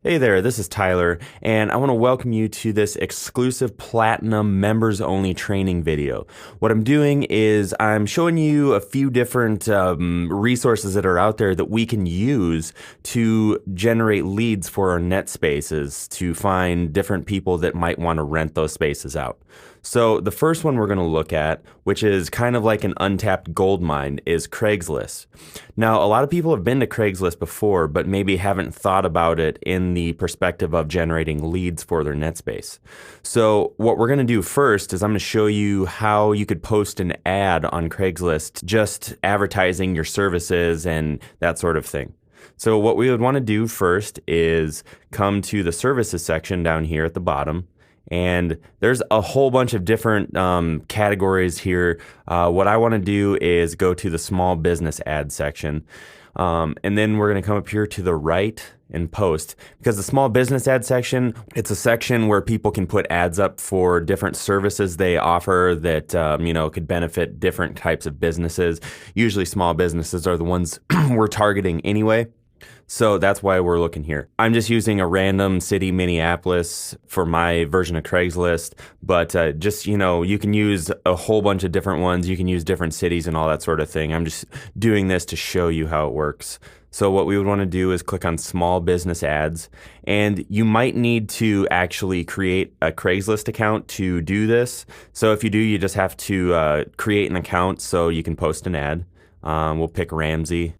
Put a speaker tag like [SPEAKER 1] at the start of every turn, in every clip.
[SPEAKER 1] Hey there, this is Tyler, and I want to welcome you to this exclusive Platinum members only training video. What I'm doing is I'm showing you a few different resources that are out there that we can use to generate leads for our net spaces to find different people that might want to rent those spaces out. So the first one we're going to look at, which is kind of like an untapped gold mine, is Craigslist. Now, a lot of people have been to Craigslist before, but maybe haven't thought about it in the perspective of generating leads for their net space. So what we're going to do first is I'm going to show you how you could post an ad on Craigslist, just advertising your services and that sort of thing. So what we would want to do first is come to the services section down here at the bottom. And there's a whole bunch of different categories here. What I want to do is go to the small business ad section. And then we're going to come up here to the right and post, because the small business ad section, it's a section where people can put ads up for different services they offer that, could benefit different types of businesses. Usually small businesses are the ones we're targeting anyway. So that's why we're looking here. I'm just using a random city, Minneapolis, for my version of Craigslist, but you can use a whole bunch of different ones. You can use different cities and all that sort of thing. I'm just doing this to show you how it works. So what we would want to do is click on small business ads, and you might need to actually create a Craigslist account to do this. So if you do, you just have to create an account so you can post an ad. We'll pick Ramsey.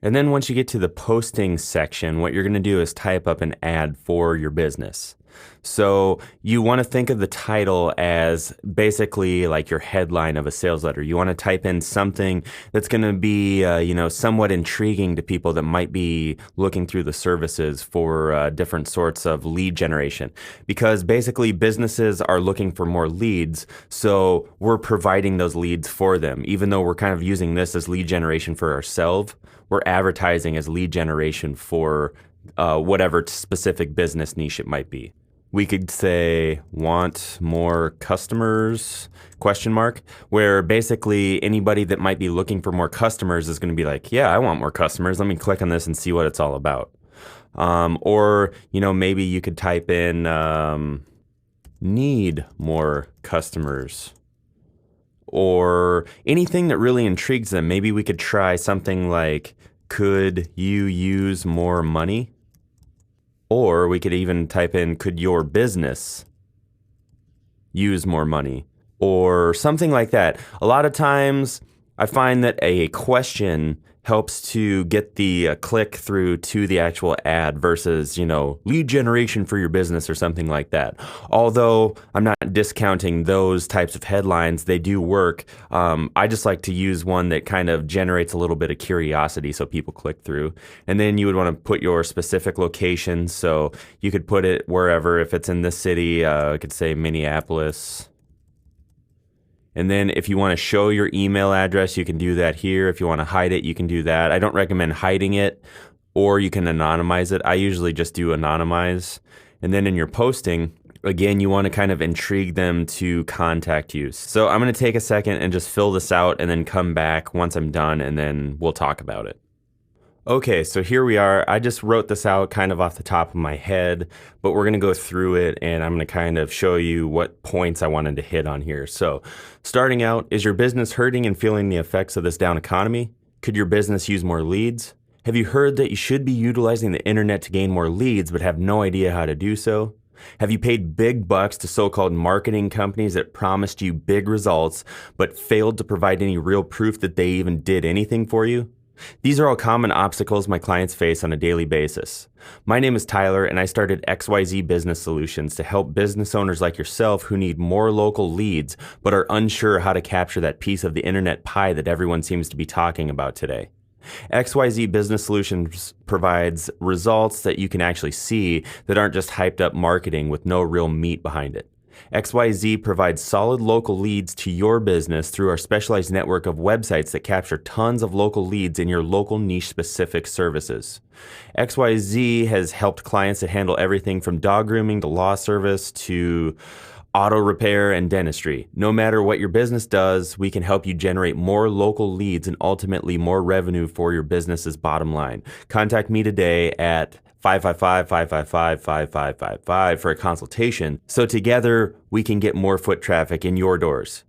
[SPEAKER 1] And then once you get to the posting section, what you're going to do is type up an ad for your business. So you want to think of the title as basically like your headline of a sales letter. You want to type in something that's going to be, somewhat intriguing to people that might be looking through the services for different sorts of lead generation. Because basically businesses are looking for more leads, so we're providing those leads for them. Even though we're kind of using this as lead generation for ourselves, we're advertising as lead generation for whatever specific business niche it might be. We could say, want more customers, ? Where basically anybody that might be looking for more customers is going to be like, yeah, I want more customers. Let me click on this and see what it's all about. Maybe you could type in, need more customers. Or anything that really intrigues them. Maybe we could try something like, could you use more money? Or we could even type in, could your business use more money? Or something like that. A lot of times I find that a question helps to get the click through to the actual ad versus, lead generation for your business or something like that. Although I'm not discounting those types of headlines, they do work. I just like to use one that kind of generates a little bit of curiosity so people click through. And then you would want to put your specific location. So you could put it wherever. If it's in this city, I could say Minneapolis. And then if you want to show your email address, you can do that here. If you want to hide it, you can do that. I don't recommend hiding it, or you can anonymize it. I usually just do anonymize. And then in your posting, again, you want to kind of intrigue them to contact you. So I'm going to take a second and just fill this out and then come back once I'm done, and then we'll talk about it. Okay, so here we are. I just wrote this out kind of off the top of my head, but we're going to go through it and I'm going to kind of show you what points I wanted to hit on here. So starting out, is your business hurting and feeling the effects of this down economy? Could your business use more leads? Have you heard that you should be utilizing the internet to gain more leads but have no idea how to do so? Have you paid big bucks to so-called marketing companies that promised you big results but failed to provide any real proof that they even did anything for you? These are all common obstacles my clients face on a daily basis. My name is Tyler, and I started XYZ Business Solutions to help business owners like yourself who need more local leads but are unsure how to capture that piece of the internet pie that everyone seems to be talking about today. XYZ Business Solutions provides results that you can actually see that aren't just hyped up marketing with no real meat behind it. XYZ provides solid local leads to your business through our specialized network of websites that capture tons of local leads in your local niche-specific services. XYZ has helped clients that handle everything from dog grooming to law service to auto repair, and dentistry. No matter what your business does, we can help you generate more local leads and ultimately more revenue for your business's bottom line. Contact me today at 555-555-5555 for a consultation so together we can get more foot traffic in your doors.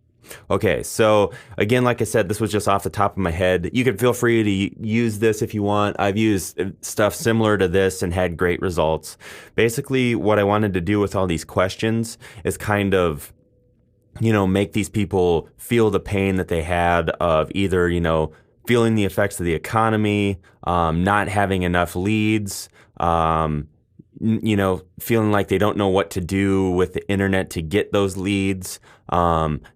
[SPEAKER 1] Okay, so again, like I said, this was just off the top of my head. You can feel free to use this if you want. I've used stuff similar to this and had great results. Basically, what I wanted to do with all these questions is kind of, make these people feel the pain that they had of either, feeling the effects of the economy, not having enough leads, feeling like they don't know what to do with the internet to get those leads.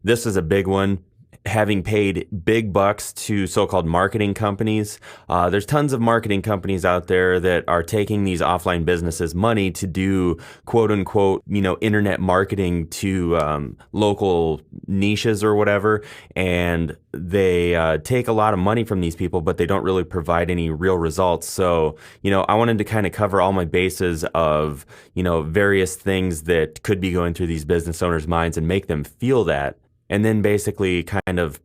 [SPEAKER 1] This is a big one. Having paid big bucks to so-called marketing companies. There's tons of marketing companies out there that are taking these offline businesses' money to do quote unquote, internet marketing to local niches or whatever. And they take a lot of money from these people, but they don't really provide any real results. So, I wanted to kind of cover all my bases of, various things that could be going through these business owners' minds and make them feel that. And then basically kind of,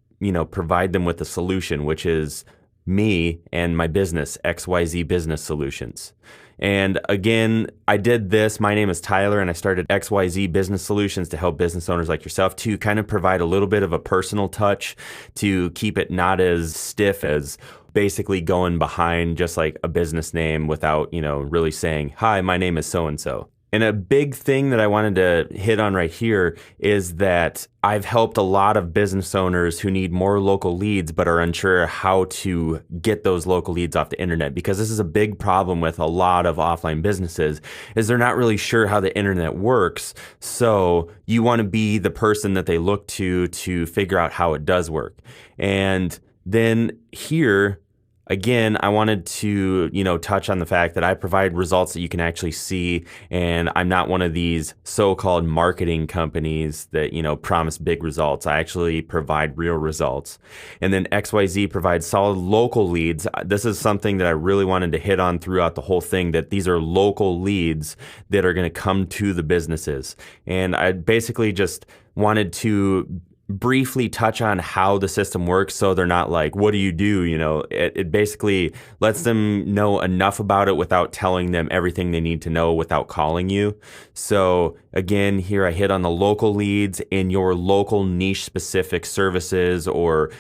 [SPEAKER 1] provide them with a solution, which is me and my business, XYZ Business Solutions. And again, I did this. My name is Tyler, and I started XYZ Business Solutions to help business owners like yourself to kind of provide a little bit of a personal touch to keep it not as stiff as basically going behind just like a business name without, really saying, hi, my name is so-and-so. And a big thing that I wanted to hit on right here is that I've helped a lot of business owners who need more local leads but are unsure how to get those local leads off the internet, because this is a big problem with a lot of offline businesses is they're not really sure how the internet works. So you want to be the person that they look to figure out how it does work. And then here, again, I wanted to, touch on the fact that I provide results that you can actually see, and I'm not one of these so-called marketing companies that, promise big results. I actually provide real results. And then XYZ provides solid local leads. This is something that I really wanted to hit on throughout the whole thing, that these are local leads that are going to come to the businesses. And I basically just wanted to briefly touch on how the system works so they're not like, what do you do? It basically lets them know enough about it without telling them everything they need to know without calling you. So again, here I hit on the local leads in your local niche specific services or,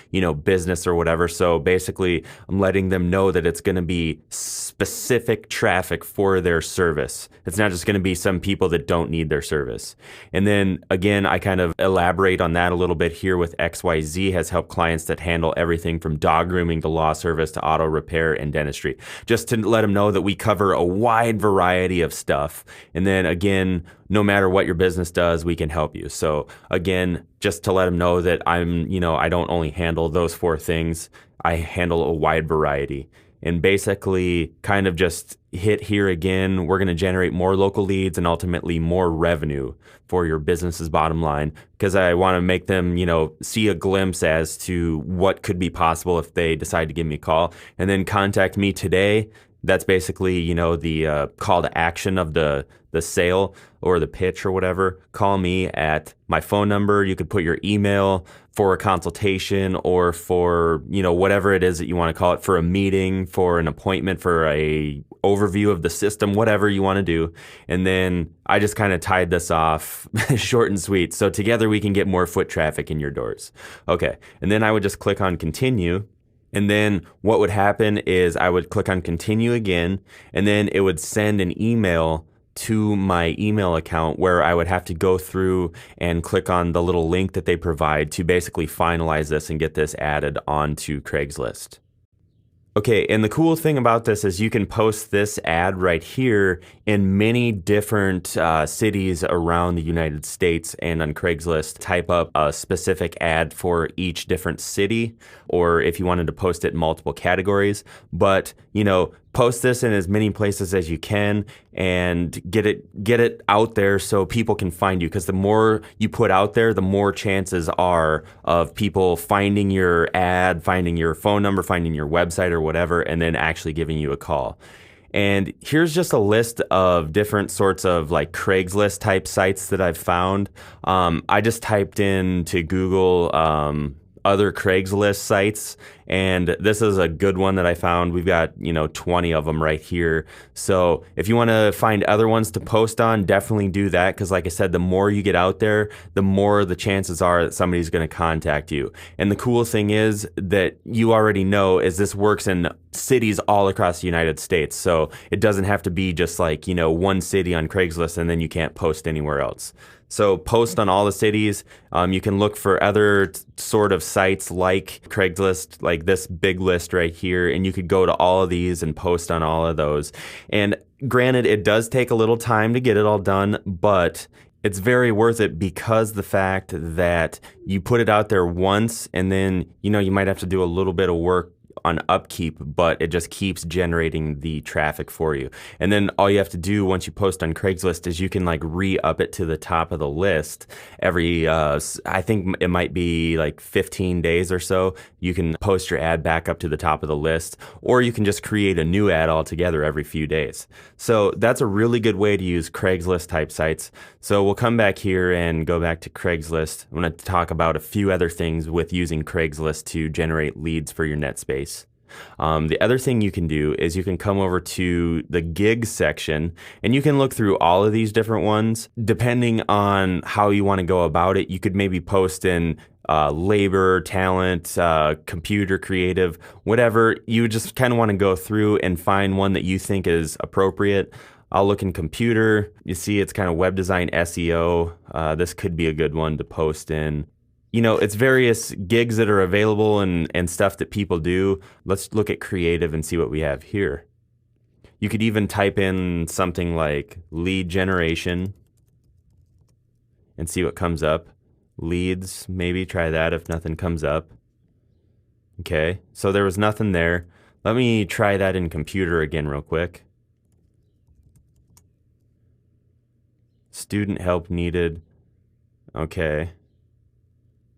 [SPEAKER 1] business or whatever. So basically I'm letting them know that it's going to be specific traffic for their service. It's not just going to be some people that don't need their service. And then again, I kind of elaborate on that a little bit here with XYZ has helped clients that handle everything from dog grooming to law service to auto repair and dentistry, just to let them know that we cover a wide variety of stuff. And then again, no matter what your business does, we can help you. So again, just to let them know that I don't only handle those 4 things. I handle a wide variety. And basically kind of just hit here again, we're going to generate more local leads and ultimately more revenue for your business's bottom line, because I want to make them, see a glimpse as to what could be possible if they decide to give me a call. And then contact me today. That's basically, the call to action of the sale or the pitch or whatever. Call me at my phone number. You could put your email for a consultation or for, whatever it is that you want to call it, for a meeting, for an appointment, for a overview of the system, whatever you want to do. And then I just kind of tied this off short and sweet. So together we can get more foot traffic in your doors. Okay. And then I would just click on continue. And then what would happen is I would click on continue again, and then it would send an email to my email account where I would have to go through and click on the little link that they provide to basically finalize this and get this added onto Craiglist. Okay, and the cool thing about this is you can post this ad right here in many different cities around the United States, and on Craigslist, type up a specific ad for each different city, or if you wanted to post it in multiple categories. But, post this in as many places as you can and get it out there so people can find you, because the more you put out there, the more chances are of people finding your ad, finding your phone number, finding your website or whatever, and then actually giving you a call. And here's just a list of different sorts of like Craigslist type sites that I've found. I just typed into Google other Craigslist sites, and this is a good one that I found. We've got 20 of them right here. So if you want to find other ones to post on, definitely do that, because like I said, the more you get out there, the more the chances are that somebody's going to contact you. And the cool thing is that you already know is this works in cities all across the United States. So it doesn't have to be just like one city on Craigslist and then you can't post anywhere else. So post on all the cities. You can look for other sort of sites like Craigslist, like this big list right here, and you could go to all of these and post on all of those. And granted, it does take a little time to get it all done, but it's very worth it because the fact that you put it out there once and then, you might have to do a little bit of work on upkeep, but it just keeps generating the traffic for you. And then all you have to do once you post on Craigslist is you can like re-up it to the top of the list every, I think it might be like 15 days or so. You can post your ad back up to the top of the list, or you can just create a new ad altogether every few days. So that's a really good way to use Craigslist type sites. So we'll come back here and go back to Craigslist. I'm going to talk about a few other things with using Craigslist to generate leads for your net space. The other thing you can do is you can come over to the gig section and you can look through all of these different ones. Depending on how you want to go about it, you could maybe post in labor, talent, computer, creative, whatever. You just kind of want to go through and find one that you think is appropriate. I'll look in computer. You see it's kind of web design, SEO. This could be a good one to post in. It's various gigs that are available and stuff that people do. Let's look at creative and see what we have here. You could even type in something like lead generation and see what comes up. Leads, maybe try that if nothing comes up. Okay, so there was nothing there. Let me try that in computer again real quick. Student help needed. Okay.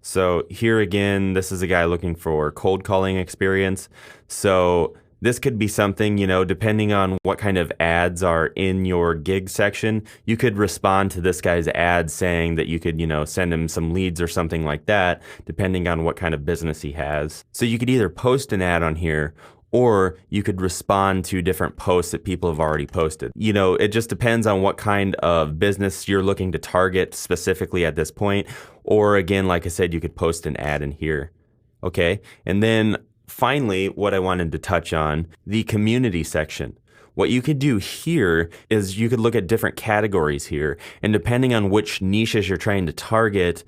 [SPEAKER 1] So here again, this is a guy looking for cold calling experience. So this could be something, depending on what kind of ads are in your gig section, you could respond to this guy's ad saying that you could, send him some leads or something like that, depending on what kind of business he has. So you could either post an ad on here, or you could respond to different posts that people have already posted. It just depends on what kind of business you're looking to target specifically at this point. Or again, like I said, you could post an ad in here. Okay. And then finally, what I wanted to touch on, the community section. What you could do here is you could look at different categories here, and depending on which niches you're trying to target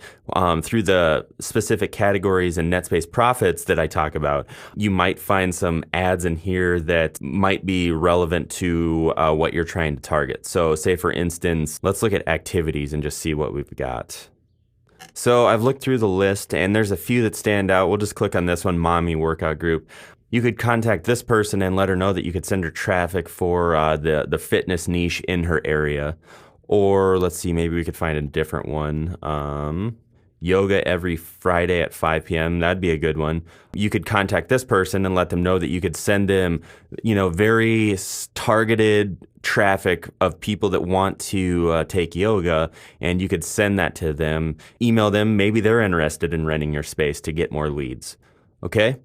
[SPEAKER 1] through the specific categories and net space profits that I talk about, you might find some ads in here that might be relevant to what you're trying to target. So say for instance, let's look at activities and just see what we've got. So I've looked through the list and there's a few that stand out. We'll just click on this one, Mommy Workout Group. You could contact this person and let her know that you could send her traffic for the fitness niche in her area. Or let's see, maybe we could find a different one. Yoga every Friday at 5 p.m. That'd be a good one. You could contact this person and let them know that you could send them, very targeted traffic of people that want to take yoga, and you could send that to them, email them. Maybe they're interested in renting your space to get more leads. Okay?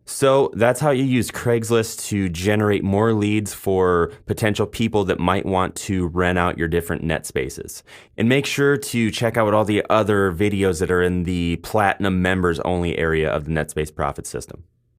[SPEAKER 1] So that's how you use Craigslist to generate more leads for potential people that might want to rent out your different net spaces. And make sure to check out all the other videos that are in the Platinum members only area of the NetSpace Profit System.